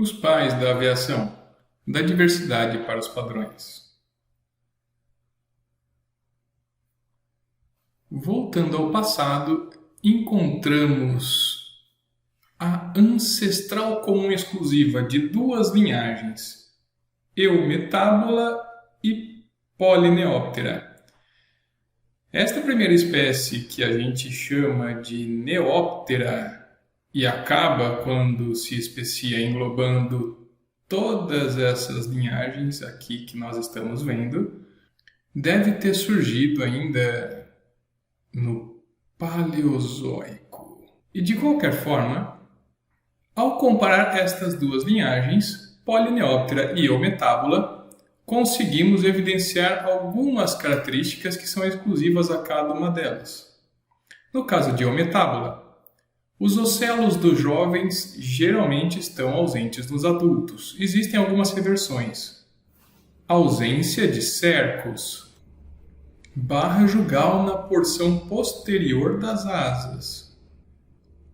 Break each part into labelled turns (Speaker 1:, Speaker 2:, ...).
Speaker 1: Os pais da aviação, da diversidade para os padrões. Voltando ao passado, encontramos a ancestral comum exclusiva de duas linhagens, Eumetábula e Polyneoptera. Esta primeira espécie, que a gente chama de Neoptera e acaba quando se especia englobando todas essas linhagens aqui que nós estamos vendo, deve ter surgido ainda no Paleozoico. E de qualquer forma, ao comparar estas duas linhagens, Polyneoptera e Eumetábula, conseguimos evidenciar algumas características que são exclusivas a cada uma delas. No caso de Eumetábula, os ocelos dos jovens geralmente estão ausentes nos adultos. Existem algumas reversões. Ausência de cercos. Barra jugal na porção posterior das asas.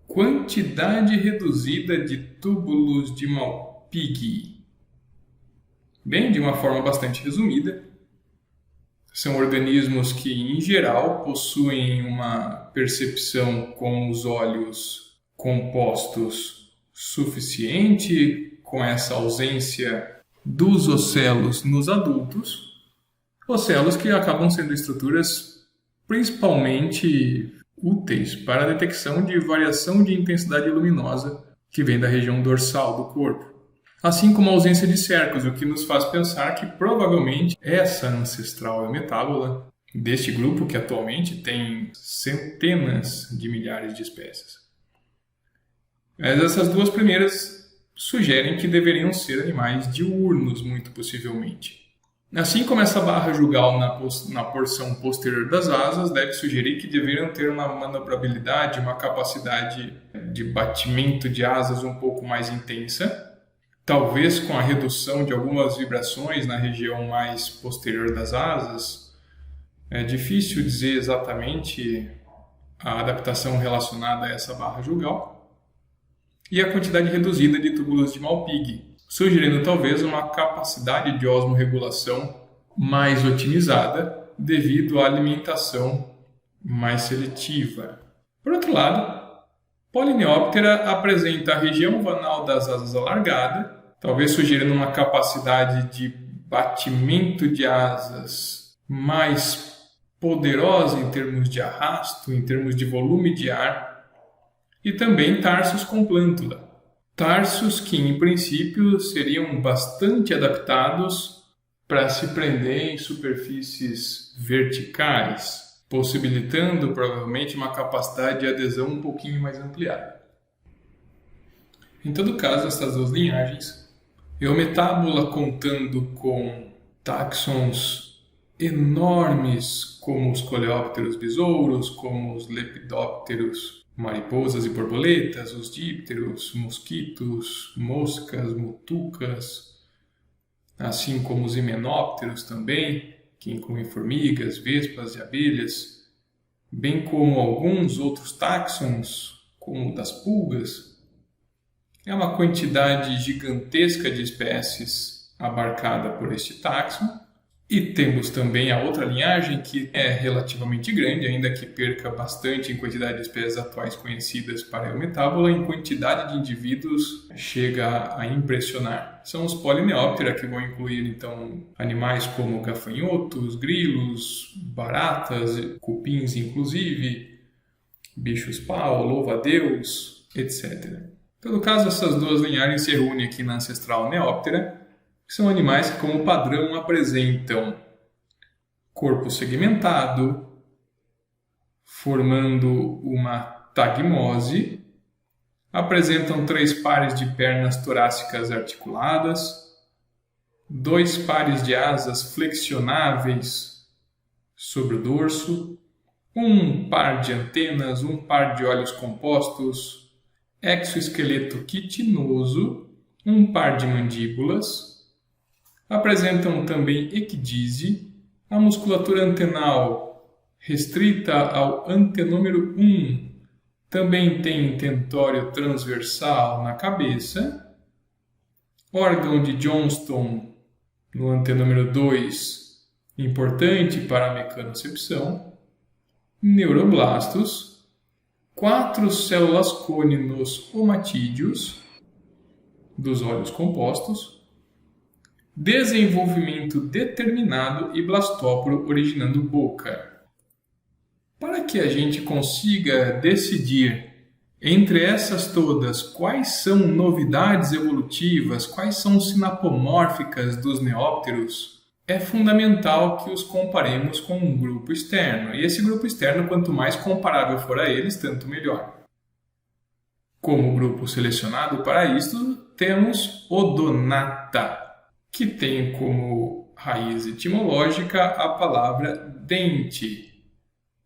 Speaker 1: Quantidade reduzida de túbulos de Malpighi. Bem, de uma forma bastante resumida, são organismos que, em geral, possuem uma percepção com os olhos compostos suficiente, com essa ausência dos ocelos nos adultos, ocelos que acabam sendo estruturas principalmente úteis para a detecção de variação de intensidade luminosa que vem da região dorsal do corpo. Assim como a ausência de cercos, o que nos faz pensar que provavelmente essa ancestral Eumetábula deste grupo, que atualmente tem centenas de milhares de espécies. Mas essas duas primeiras sugerem que deveriam ser animais diurnos, muito possivelmente. Assim como essa barra jugal na porção posterior das asas deve sugerir que deveriam ter uma manobrabilidade, uma capacidade de batimento de asas um pouco mais intensa, talvez com a redução de algumas vibrações na região mais posterior das asas. É difícil dizer exatamente a adaptação relacionada a essa barra jugal. E a quantidade reduzida de túbulos de Malpighi, sugerindo talvez uma capacidade de osmorregulação mais otimizada devido à alimentação mais seletiva. Por outro lado, Polyneoptera apresenta a região vanal das asas alargada, talvez sugerindo uma capacidade de batimento de asas mais poderosa em termos de arrasto, em termos de volume de ar, e também tarsos com plântula. Tarsos que, em princípio, seriam bastante adaptados para se prender em superfícies verticais, possibilitando provavelmente uma capacidade de adesão um pouquinho mais ampliada. Em todo caso, essas duas linhagens, Eumetábula contando com táxons enormes como os coleópteros besouros, como os lepidópteros, mariposas e borboletas, os dípteros, mosquitos, moscas, mutucas, assim como os himenópteros também, que incluem formigas, vespas e abelhas, bem como alguns outros táxons, como o das pulgas. É uma quantidade gigantesca de espécies abarcada por este táxon. E temos também a outra linhagem, que é relativamente grande, ainda que perca bastante em quantidade de espécies atuais conhecidas para a Eumetábula, em quantidade de indivíduos chega a impressionar. São os Polyneoptera, que vão incluir então animais como gafanhotos, grilos, baratas, cupins inclusive, bichos-pau, louva-a-Deus, etc. Em todo caso, essas duas linhagens se reúnem aqui na ancestral Neoptera, que são animais que, como padrão, apresentam corpo segmentado, formando uma tagmose, apresentam 3 pares de pernas torácicas articuladas, 2 pares de asas flexionáveis sobre o dorso, 1 par de antenas, 1 par de olhos compostos, exoesqueleto quitinoso, 1 par de mandíbulas. Apresentam também equidise, a musculatura antenal restrita ao antenômero 1, também tem tentório transversal na cabeça órgão de Johnston no antenômero 2, importante para a mecanocepção, neuroblastos, 4 células cone nos omatídeos dos olhos compostos, desenvolvimento determinado e blastóporo originando boca. Para que a gente consiga decidir entre essas todas quais são novidades evolutivas, quais são sinapomórficas dos neópteros, é fundamental que os comparemos com um grupo externo. E esse grupo externo, quanto mais comparável for a eles, tanto melhor. Como grupo selecionado para isto, temos Odonata, que tem como raiz etimológica a palavra dente.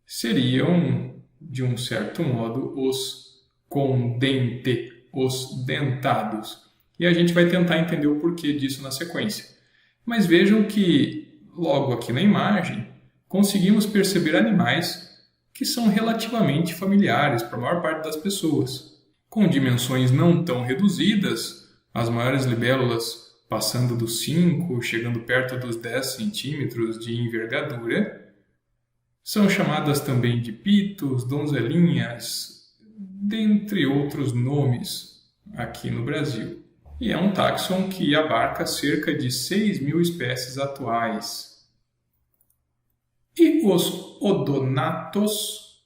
Speaker 1: Seriam, de um certo modo, os com dente, os dentados. E a gente vai tentar entender o porquê disso na sequência. Mas vejam que, logo aqui na imagem, conseguimos perceber animais que são relativamente familiares para a maior parte das pessoas. Com dimensões não tão reduzidas, as maiores libélulas passando dos 5, chegando perto dos 10 centímetros de envergadura, são chamadas também de pitos, donzelinhas, dentre outros nomes aqui no Brasil. E é um táxon que abarca cerca de 6.000 espécies atuais. E os odonatos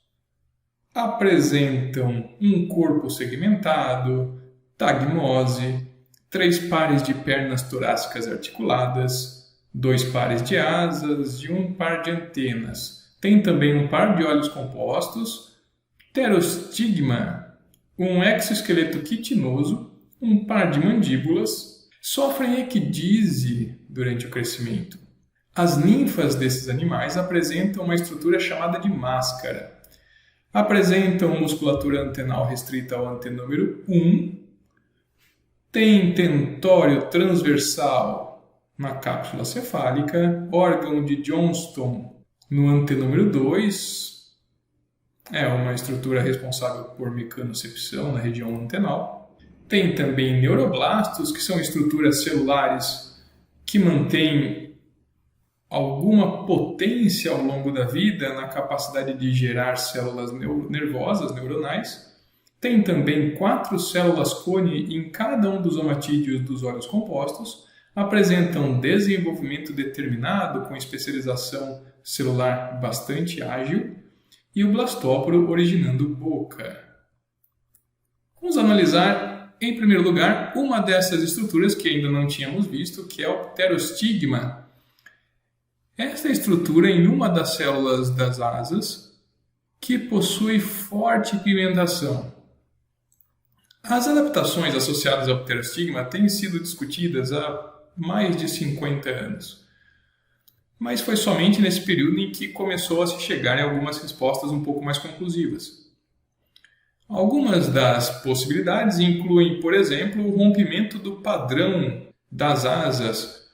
Speaker 1: apresentam um corpo segmentado, tagmose, 3 pares de pernas torácicas articuladas, 2 pares de asas e 1 par de antenas. Tem também um par de olhos compostos, pterostigma, um exoesqueleto quitinoso, um par de mandíbulas, sofrem equidise durante o crescimento. As ninfas desses animais apresentam uma estrutura chamada de máscara. Apresentam musculatura antenal restrita ao antenômero 1, tem tentório transversal na cápsula cefálica, órgão de Johnston no antenômero 2, é uma estrutura responsável por mecanocepção na região antenal. Tem também neuroblastos, que são estruturas celulares que mantêm alguma potência ao longo da vida na capacidade de gerar células nervosas, neuronais. Tem também 4 células cone em cada um dos omatídeos dos olhos compostos, apresentam desenvolvimento determinado com especialização celular bastante ágil e o blastóporo originando boca. Vamos analisar, em primeiro lugar, uma dessas estruturas que ainda não tínhamos visto, que é o pterostigma. Esta estrutura em uma das células das asas que possui forte pigmentação. As adaptações associadas ao pterostigma têm sido discutidas há mais de 50 anos. Mas foi somente nesse período em que começou a se chegar em algumas respostas um pouco mais conclusivas. Algumas das possibilidades incluem, por exemplo, o rompimento do padrão das asas,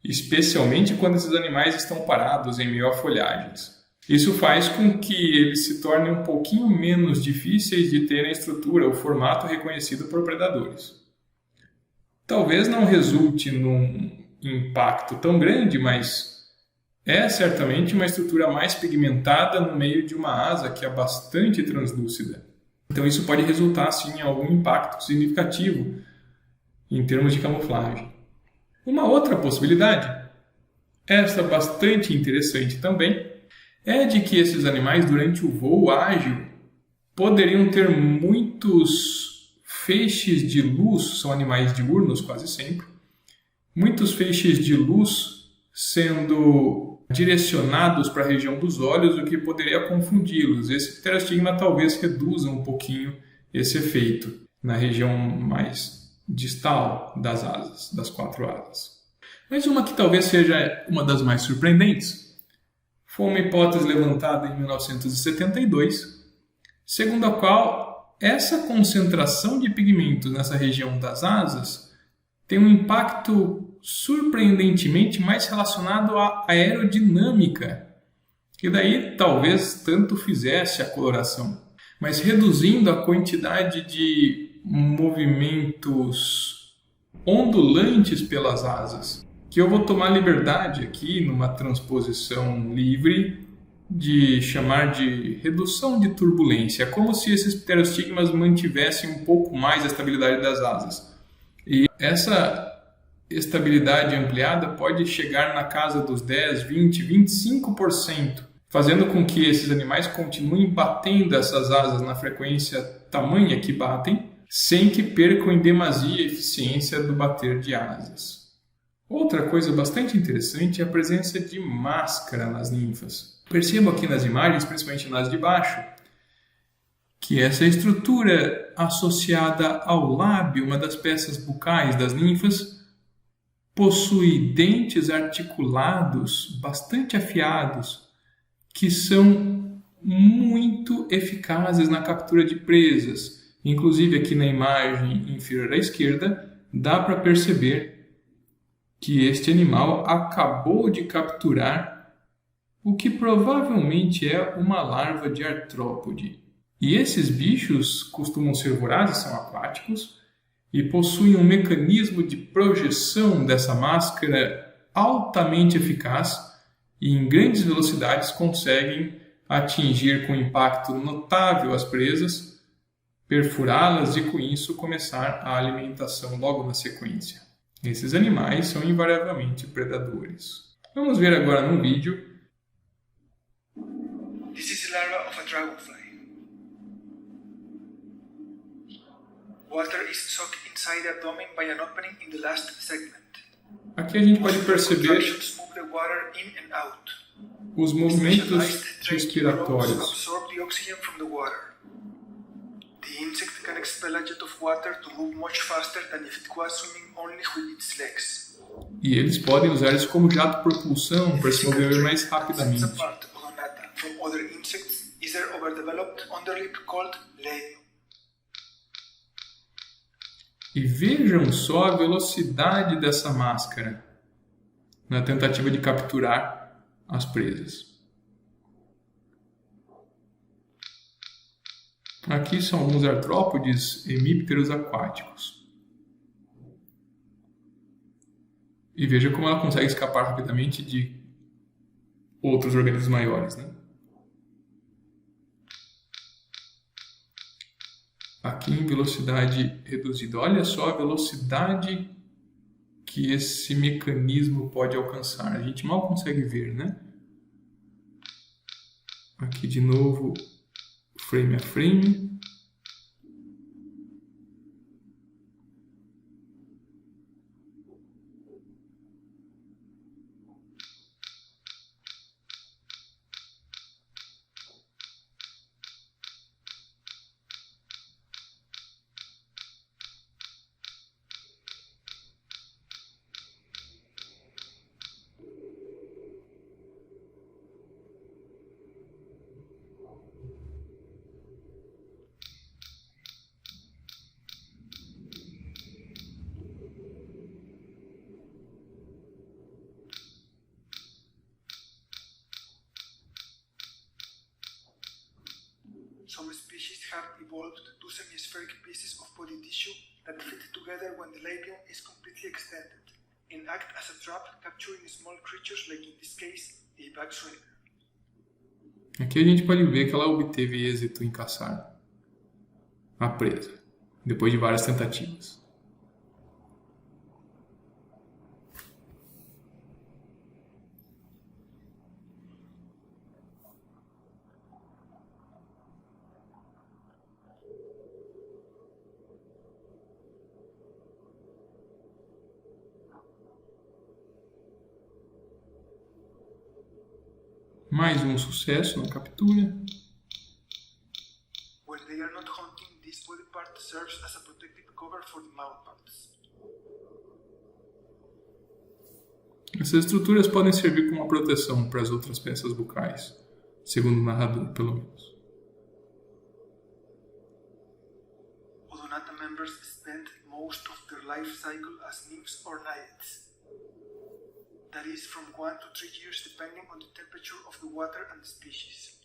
Speaker 1: especialmente quando esses animais estão parados em meio a folhagens. Isso faz com que eles se tornem um pouquinho menos difíceis de ter a estrutura, o formato reconhecido por predadores. Talvez não resulte num impacto tão grande, mas é certamente uma estrutura mais pigmentada no meio de uma asa que é bastante translúcida. Então isso pode resultar, sim, em algum impacto significativo em termos de camuflagem. Uma outra possibilidade, esta bastante interessante também, é de que esses animais, durante o voo ágil, poderiam ter muitos feixes de luz, são animais diurnos quase sempre, muitos feixes de luz sendo direcionados para a região dos olhos, o que poderia confundi-los. Esse pterostigma talvez reduza um pouquinho esse efeito na região mais distal das asas, das 4 asas. Mas uma que talvez seja uma das mais surpreendentes foi uma hipótese levantada em 1972, segundo a qual essa concentração de pigmentos nessa região das asas tem um impacto surpreendentemente mais relacionado à aerodinâmica, que daí talvez tanto fizesse a coloração, mas reduzindo a quantidade de movimentos ondulantes pelas asas, que eu vou tomar liberdade aqui, numa transposição livre, de chamar de redução de turbulência, como se esses pterostigmas mantivessem um pouco mais a estabilidade das asas. E essa estabilidade ampliada pode chegar na casa dos 10, 20, 25%, fazendo com que esses animais continuem batendo essas asas na frequência tamanha que batem, sem que percam em demasia a eficiência do bater de asas. Outra coisa bastante interessante é a presença de máscara nas ninfas. Percebo aqui nas imagens, principalmente nas de baixo, que essa estrutura associada ao lábio, uma das peças bucais das ninfas, possui dentes articulados bastante afiados, que são muito eficazes na captura de presas. Inclusive aqui na imagem inferior à esquerda, dá para perceber que este animal acabou de capturar o que provavelmente é uma larva de artrópode. E esses bichos costumam ser vorazes, são aquáticos, e possuem um mecanismo de projeção dessa máscara altamente eficaz e em grandes velocidades conseguem atingir com impacto notável as presas, perfurá-las e com isso começar a alimentação logo na sequência. Esses animais são invariavelmente predadores. Vamos ver agora num vídeo.
Speaker 2: This is the larva of a dragonfly. Water is soaked inside the abdomen by an opening in the last segment.
Speaker 1: Aqui a gente pode perceber
Speaker 2: Contractions move the water in and out.
Speaker 1: os movimentos
Speaker 2: Specialized
Speaker 1: respiratórios.
Speaker 2: absorb the oxygen from the water. The insect can expel a jet of water to move much faster than if it was swimming only with its legs.
Speaker 1: E eles podem usar isso como jato de propulsão para se mover mais rapidamente.
Speaker 2: Sets apart Odonata from other insects is their overdeveloped underlip called labium.
Speaker 1: E vejam só a velocidade dessa máscara na tentativa de capturar as presas. Aqui são alguns artrópodes hemípteros aquáticos. E veja como ela consegue escapar rapidamente de outros organismos maiores, né? Aqui em velocidade reduzida. Olha só a velocidade que esse mecanismo pode alcançar. A gente mal consegue ver, né? Aqui de novo, frame a frame.
Speaker 2: Some species have evolved two semispheric pieces of body tissue that fit together when the labium is completely extended and act as a trap, capturing small creatures like in this case, a bag shrimp.
Speaker 1: Aqui a gente pode ver que ela obteve êxito em caçar a presa, depois de várias tentativas. Mais um sucesso na captura.
Speaker 2: When they are not hunting, this body part serves as a protective cover for the mouth parts.
Speaker 1: Essas estruturas podem servir como uma proteção para as outras peças bucais, segundo o narrador, pelo menos.
Speaker 2: Odonata members spend most of their life cycle as nymphs or naiads. That is from 1 to 3 years depending on the temperature of the water and the species.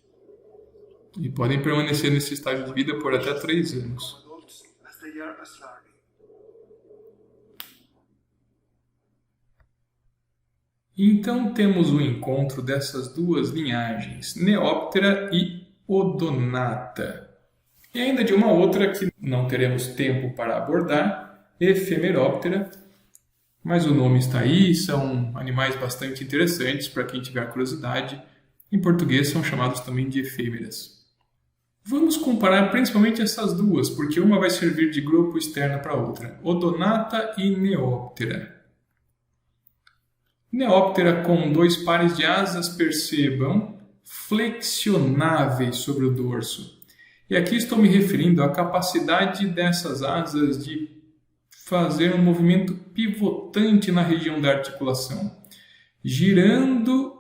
Speaker 1: E podem permanecer nesse estágio de vida por até 3 anos.
Speaker 2: Adults as they are as larvae.
Speaker 1: Então temos o encontro dessas duas linhagens, Neoptera e Odonata. E ainda de uma outra que não teremos tempo para abordar, Ephemeroptera, mas o nome está aí, são animais bastante interessantes para quem tiver curiosidade. Em português são chamados também de efêmeras. Vamos comparar principalmente essas duas, porque uma vai servir de grupo externo para a outra, Odonata e Neoptera. Neoptera com 2 pares de asas, percebam, flexionáveis sobre o dorso. E aqui estou me referindo à capacidade dessas asas de fazer um movimento pivotante na região da articulação, girando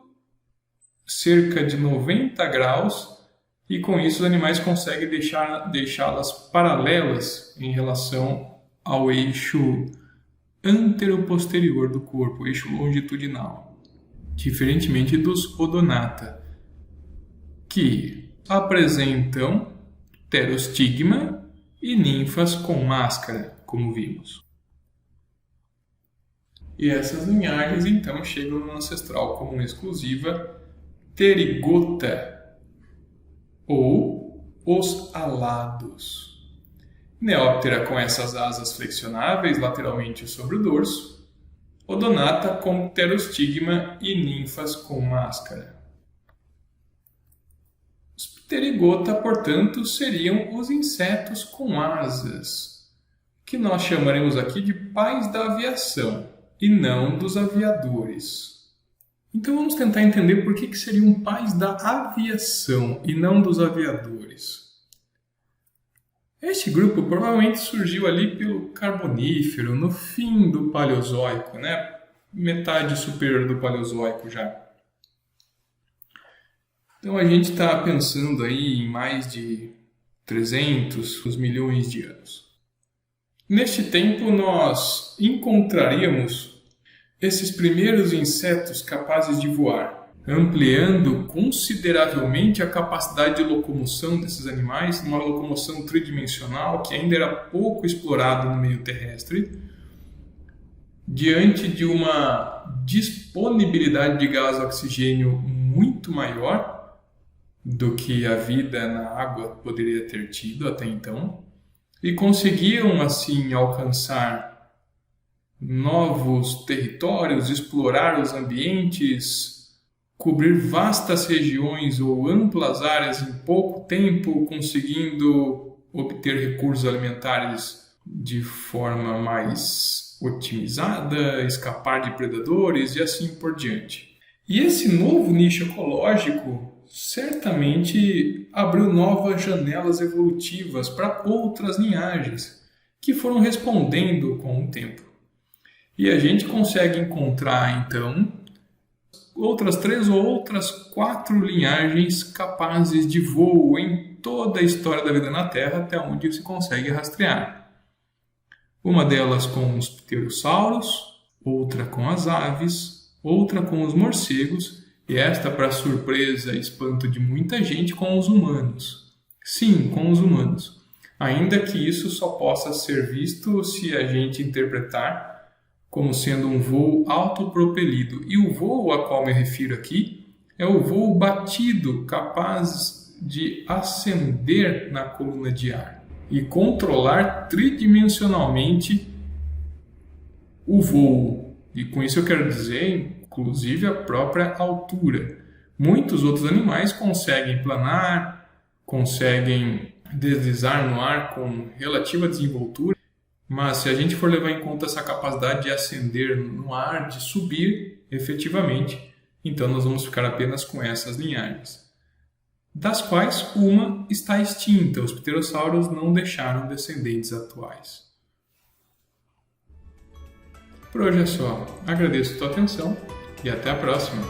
Speaker 1: cerca de 90 graus, e com isso os animais conseguem deixá-las paralelas em relação ao eixo anteroposterior do corpo, eixo longitudinal, diferentemente dos Odonata, que apresentam pterostigma e ninfas com máscara, como vimos. E essas linhagens então chegam no ancestral comum exclusiva Pterygota, ou os alados. Neoptera com essas asas flexionáveis lateralmente sobre o dorso, Odonata com pterostigma e ninfas com máscara. Os Pterygota, portanto, seriam os insetos com asas, que nós chamaremos aqui de pais da aviação e não dos aviadores. Então vamos tentar entender por que seriam pais da aviação e não dos aviadores. Este grupo provavelmente surgiu ali pelo Carbonífero, no fim do Paleozoico, né? Metade superior do Paleozoico já. Então a gente está pensando aí em mais de 300 milhões de anos. Neste tempo nós encontraríamos esses primeiros insetos capazes de voar, ampliando consideravelmente a capacidade de locomoção desses animais, uma locomoção tridimensional que ainda era pouco explorada no meio terrestre, diante de uma disponibilidade de gás oxigênio muito maior do que a vida na água poderia ter tido até então, e conseguiam assim alcançar novos territórios, explorar os ambientes, cobrir vastas regiões ou amplas áreas em pouco tempo, conseguindo obter recursos alimentares de forma mais otimizada, escapar de predadores e assim por diante. E esse novo nicho ecológico certamente abriu novas janelas evolutivas para outras linhagens que foram respondendo com o tempo. E a gente consegue encontrar, então, outras 3 ou outras 4 linhagens capazes de voo em toda a história da vida na Terra, até onde se consegue rastrear. Uma delas com os pterossauros, outra com as aves, outra com os morcegos, e esta, para surpresa e espanto de muita gente, com os humanos. Sim, com os humanos. Ainda que isso só possa ser visto se a gente interpretar como sendo um voo autopropelido. E o voo a qual me refiro aqui é o voo batido, capaz de ascender na coluna de ar e controlar tridimensionalmente o voo. E com isso eu quero dizer, inclusive, a própria altura. Muitos outros animais conseguem planar, conseguem deslizar no ar com relativa desenvoltura, mas se a gente for levar em conta essa capacidade de ascender no ar, de subir efetivamente, então nós vamos ficar apenas com essas linhagens, das quais uma está extinta. Os pterossauros não deixaram descendentes atuais. Por hoje é só. Agradeço a tua atenção e até a próxima.